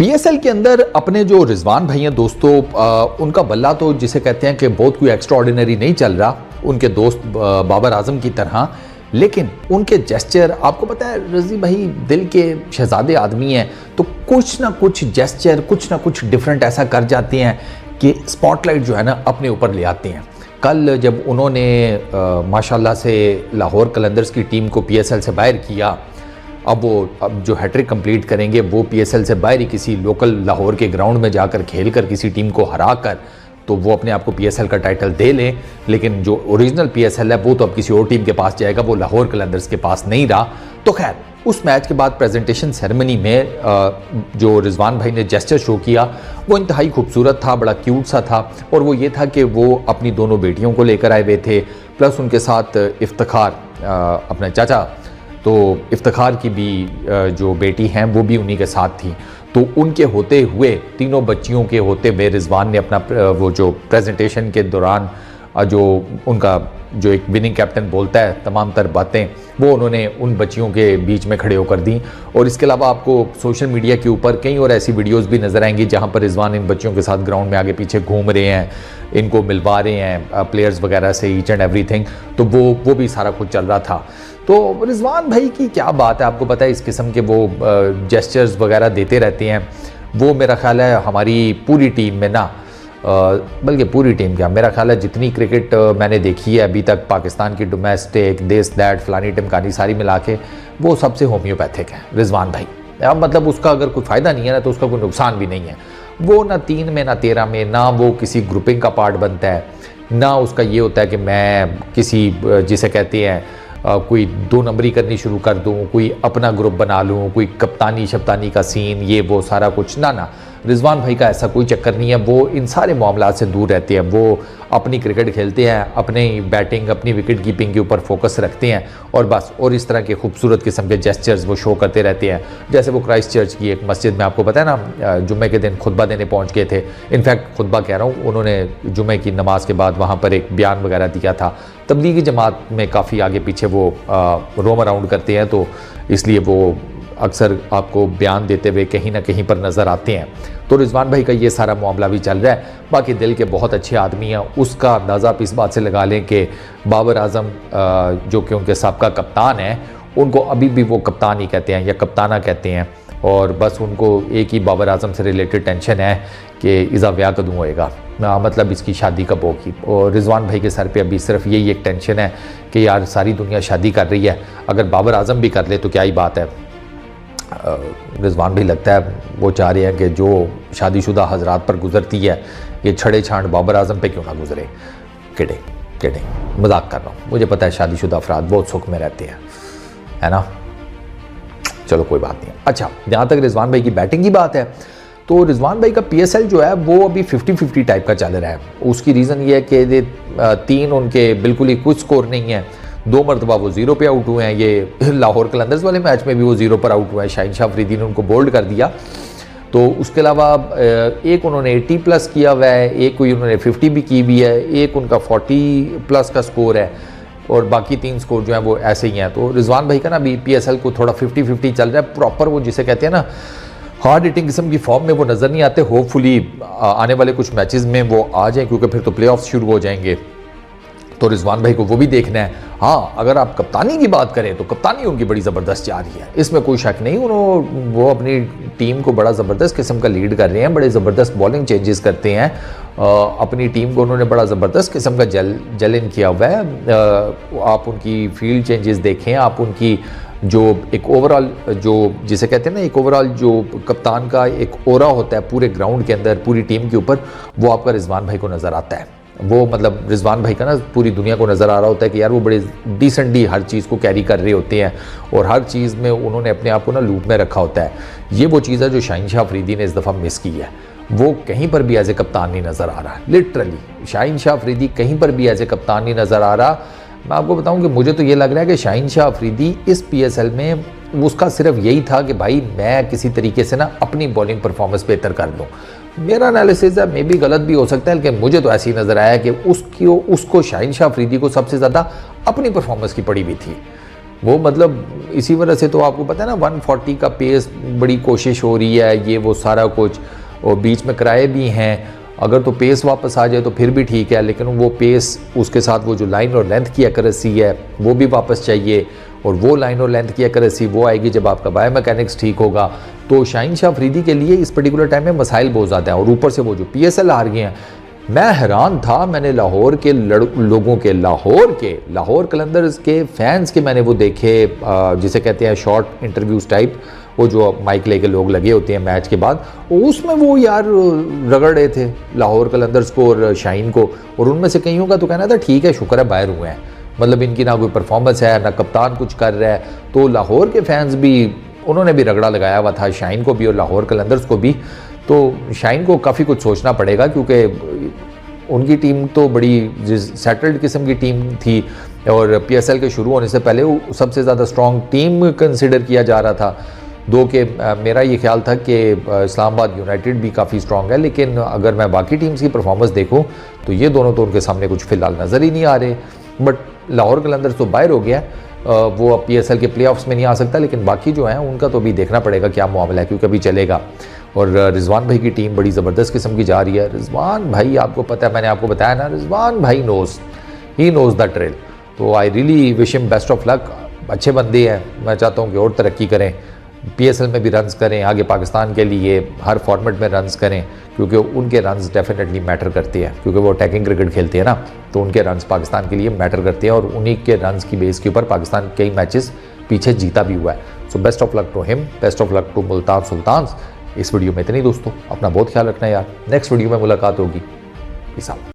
PSL के अंदर अपने जो रिजवान भाई हैं दोस्तों, उनका बल्ला तो जिसे कहते हैं कि बहुत कोई एक्स्ट्रा ऑर्डिनरी नहीं चल रहा उनके दोस्त बाबर आजम की तरह, लेकिन उनके जेस्चर, आपको पता है रजी भाई दिल के शहजादे आदमी हैं, तो कुछ ना कुछ जेस्चर, कुछ ना कुछ डिफरेंट ऐसा कर जाते हैं कि स्पॉटलाइट जो है ना अपने ऊपर ले आते हैं। कल जब उन्होंने माशाल्लाह से लाहौर कलंदर्स की टीम को पीएसएल से बाहर किया, अब जो हैट्रिक कंप्लीट करेंगे वो पीएसएल से बाहर ही किसी लोकल लाहौर के ग्राउंड में जाकर खेलकर किसी टीम को हरा कर तो वो अपने आप को पीएसएल का टाइटल दे लें, लेकिन जो ओरिजिनल पीएसएल है वो तो अब किसी और टीम के पास जाएगा, वो लाहौर कलंदर्स के पास नहीं रहा। तो खैर उस मैच के बाद प्रेजेंटेशन सेरेमनी में जो रिजवान भाई ने जेस्चर शो किया वो इंतहाई खूबसूरत था, बड़ा क्यूट सा था, और वो ये था कि वो अपनी दोनों बेटियों को लेकर आए हुए थे, प्लस उनके साथ इफ्तिखार अपने चाचा, तो इफ्तिखार की भी जो बेटी हैं वो भी उन्हीं के साथ थी। तो उनके होते हुए, तीनों बच्चियों के होते हुए रिजवान ने अपना वो जो प्रेजेंटेशन के दौरान जो उनका जो एक विनिंग कैप्टन बोलता है तमाम तर बातें, वो उन्होंने उन बच्चियों के बीच में खड़े होकर दी। और इसके अलावा आपको सोशल मीडिया के ऊपर कई और ऐसी वीडियोस भी नज़र आएंगी जहां पर रिजवान इन बच्चियों के साथ ग्राउंड में आगे पीछे घूम रहे हैं, इनको मिलवा रहे हैं प्लेयर्स वगैरह से, ईच एंड एवरीथिंग। तो वो भी सारा कुछ चल रहा था। तो रिजवान भाई की क्या बात है, आपको पता है इस किस्म के वो जेस्चर्स वगैरह देते रहते हैं। वो मेरा ख्याल है हमारी पूरी टीम में ना, बल्कि पूरी टीम क्या, मेरा ख्याल है जितनी क्रिकेट मैंने देखी है अभी तक पाकिस्तान की, डोमेस्टिक, दिस दैट फलानी टिमकानी सारी मिला के, वो सबसे होम्योपैथिक है रिजवान भाई। अब मतलब उसका अगर कोई फ़ायदा नहीं है ना तो उसका कोई नुकसान भी नहीं है। वो ना 3 में ना 13 में, ना वो किसी ग्रुपिंग का पार्ट बनता है, ना उसका ये होता है कि मैं किसी जिसे कहते हैं कोई 2 नंबरी करनी शुरू कर दूं, कोई अपना ग्रुप बना लूं, कोई कप्तानी शप्तानी का सीन, ये वो सारा कुछ ना। रिजवान भाई का ऐसा कोई चक्कर नहीं है। वो इन सारे मामलात से दूर रहते हैं। वो अपनी क्रिकेट खेलते हैं, अपनी बैटिंग, अपनी विकेट कीपिंग के ऊपर फोकस रखते हैं और बस। और इस तरह के खूबसूरत किस्म के जेस्चर्स वो शो करते रहते हैं। जैसे वो क्राइस्ट चर्च की एक मस्जिद में, आपको पता है ना, जुम्मे के दिन खुतबा देने पहुँच गए थे। इनफैक्ट खुतबा कह रहा हूँ, उन्होंने जुम्मे की नमाज के बाद वहाँ पर एक बयान वगैरह दिया था। तबलीगी जमात में काफ़ी आगे पीछे वो रोम अराउंड करते हैं, तो इसलिए वो अक्सर आपको बयान देते हुए कहीं ना कहीं पर नज़र आते हैं। तो रिजवान भाई का ये सारा मामला भी चल रहा है। बाकी दिल के बहुत अच्छे आदमी हैं। उसका अंदाज़ा आप इस बात से लगा लें कि बाबर आजम जो कि उनके साबका कप्तान हैं, उनको अभी भी वो कप्तान ही कहते हैं या कप्ताना कहते हैं, और बस उनको एक ही बाबर आजम से रिलेटेड टेंशन है कि इज़ा ब्याह कदूँ होएगा, मतलब इसकी शादी कब होगी। और रिजवान भाई के सर पे अभी सिर्फ यही एक टेंशन है कि यार सारी दुनिया शादी कर रही है, अगर बाबर आजम भी कर ले तो क्या ही बात है। रिजवान भी लगता है वो चाह रहे हैं कि जो शादीशुदा हजरात पर गुजरती है, ये छड़े छांड बाबर आजम पे क्यों ना गुजरे। किडिंग मजाक कर रहा हूँ, मुझे पता है शादीशुदा अफराद बहुत सुख में रहते हैं, है ना। चलो कोई बात नहीं। अच्छा, जहाँ तक रिजवान भाई की बैटिंग की बात है, तो रिजवान भाई का पीएसएल जो है वो अभी 50-50 टाइप का चल रहा है। उसकी रीज़न ये है कि 3 उनके बिल्कुल ही कुछ स्कोर नहीं है। 2 मरतबा वो 0 पे आउट हुए हैं। ये लाहौर कलंदर्स वाले मैच में भी वो 0 पर आउट हुए हैं। शाहीन शाह अफरीदी ने उनको बोल्ड कर दिया। तो उसके अलावा एक उन्होंने 80+ किया हुआ है, एक कोई उन्होंने 50 भी की हुई है, एक उनका 40+ का स्कोर है, और बाकी 3 स्कोर जो हैं वो ऐसे ही हैं। तो रिजवान भाई का ना अभी पीएसएल को थोड़ा 50-50 चल रहा है। प्रॉपर वो जिसे कहते हैं ना हार्ड हिटिंग किस्म की फॉर्म में वो नज़र नहीं आते। होपफुली आने वाले कुछ मैचेस में वो आ जाएं, क्योंकि फिर तो प्लेऑफ्स शुरू हो जाएंगे। तो रिजवान भाई को वो भी देखना है। हाँ, अगर आप कप्तानी की बात करें तो कप्तानी उनकी बड़ी ज़बरदस्त जा रही है, इसमें कोई शक नहीं। वो अपनी टीम को बड़ा ज़बरदस्त किस्म का लीड कर रहे हैं, बड़े ज़बरदस्त बॉलिंग चेंजेस करते हैं। अपनी टीम को उन्होंने बड़ा ज़बरदस्त किस्म का जल इन किया हुआ है। आप उनकी फील्ड चेंजेस देखें, आप उनकी जो एक ओवरऑल जो जिसे कहते हैं ना, एक ओवरऑल जो कप्तान का एक ओरा होता है पूरे ग्राउंड के अंदर, पूरी टीम के ऊपर, वो आपका रिजवान भाई को नज़र आता है। वो मतलब रिजवान भाई का ना पूरी दुनिया को नज़र आ रहा होता है कि यार वो बड़े डिसेंटली हर चीज़ को कैरी कर रहे होते हैं, और हर चीज़ में उन्होंने अपने आप को ना लूप में रखा होता है। ये वो चीज़ है जो शाहीन शाह अफरीदी ने इस दफ़ा मिस की है। वो कहीं पर भी एज ए कप्तान नहीं नज़र आ रहा। लिटरली शाहीन शाह अफरीदी कहीं पर भी एज ए कप्तान नहीं नज़र आ रहा। मैं आपको बताऊं कि मुझे तो ये लग रहा है कि शाहीन शाह अफरीदी इस पीएसएल में उसका सिर्फ यही था कि भाई मैं किसी तरीके से ना अपनी बॉलिंग परफॉर्मेंस बेहतर कर लूँ। मेरा एनालिसिस है, मे भी गलत भी हो सकता है, लेकिन मुझे तो ऐसे ही नज़र आया कि उसको शाहीन शाह अफरीदी को सबसे ज़्यादा अपनी परफॉर्मेंस की पड़ी हुई थी। वो मतलब इसी वजह से तो आपको पता है ना 140 का पेस, बड़ी कोशिश हो रही है, ये वो सारा कुछ, और बीच में किराए भी हैं। अगर तो पेस वापस आ जाए तो फिर भी ठीक है, लेकिन वो पेस उसके साथ वो जो लाइन और लेंथ की एक्यूरेसी है वो भी वापस चाहिए, और वो लाइन और लेंथ की एक्यूरेसी वो आएगी जब आपका बायोमैकेनिक्स ठीक होगा। तो शाहीन शाह अफरीदी के लिए इस पर्टिकुलर टाइम में मसाइल बहुत ज़्यादा हैं, और ऊपर से वो जो PSL आ रही हैं, मैं हैरान था। मैंने लाहौर के लोगों के, लाहौर कलंदर्स के फैंस के मैंने वो देखे, जिसे कहते हैं शॉर्ट इंटरव्यूज़ टाइप, वो जो माइक लेके लोग लगे होते हैं मैच के बाद, उसमें वो यार रगड़ रहे थे लाहौर कलंदर्स को और शाहीन को, और उनमें से कईयों का तो कहना था ठीक है शुक्र है बाहर हुए हैं, मतलब इनकी ना कोई परफॉर्मेंस है ना कप्तान कुछ कर रहा है। तो लाहौर के फैंस भी, उन्होंने भी रगड़ा लगाया हुआ था शाहीन को भी और लाहौर कलंदर्स को भी। तो शाहीन को काफ़ी कुछ सोचना पड़ेगा, क्योंकि उनकी टीम तो बड़ी सेटल्ड किस्म की टीम थी, और PSL के शुरू होने से पहले वो सबसे ज़्यादा स्ट्रॉन्ग टीम कंसिडर किया जा रहा था। दो के मेरा ये ख्याल था कि इस्लामाबाद यूनाइटेड भी काफ़ी स्ट्रॉन्ग है, लेकिन अगर मैं बाकी टीम्स की परफॉर्मेंस देखूँ तो ये दोनों तो उनके सामने कुछ फ़िलहाल नज़र ही नहीं आ रहे। बट लाहौर कलंदर्स तो बाहर हो गया, वो अब PSL के प्लेऑफ्स में नहीं आ सकता, लेकिन बाकी जो हैं उनका तो अभी देखना पड़ेगा क्या मामला है, क्योंकि अभी चलेगा। और रिजवान भाई की टीम बड़ी ज़बरदस्त किस्म की जा रही है। रिजवान भाई आपको पता है, मैंने आपको बताया ना, रिजवान भाई ही नोज़ द ट्रेल। तो I really wish him best of luck. अच्छे बंदे हैं, मैं चाहता हूँ कि और तरक्की करें, PSL में भी रन्स करें, आगे पाकिस्तान के लिए हर फॉर्मेट में रन्स करें, क्योंकि उनके रन्स डेफिनेटली मैटर करते हैं, क्योंकि वो अटैकिंग क्रिकेट खेलते हैं ना, तो उनके रन्स पाकिस्तान के लिए मैटर करते हैं, और उन्हीं के रन्स की बेस के ऊपर पाकिस्तान कई मैचेस पीछे जीता भी हुआ है। So best of luck to him, best of luck to Multan Sultans. इस वीडियो में इतनी दोस्तों, अपना बहुत ख्याल रखना यार। नेक्स्ट वीडियो में मुलाकात होगी। Peace out.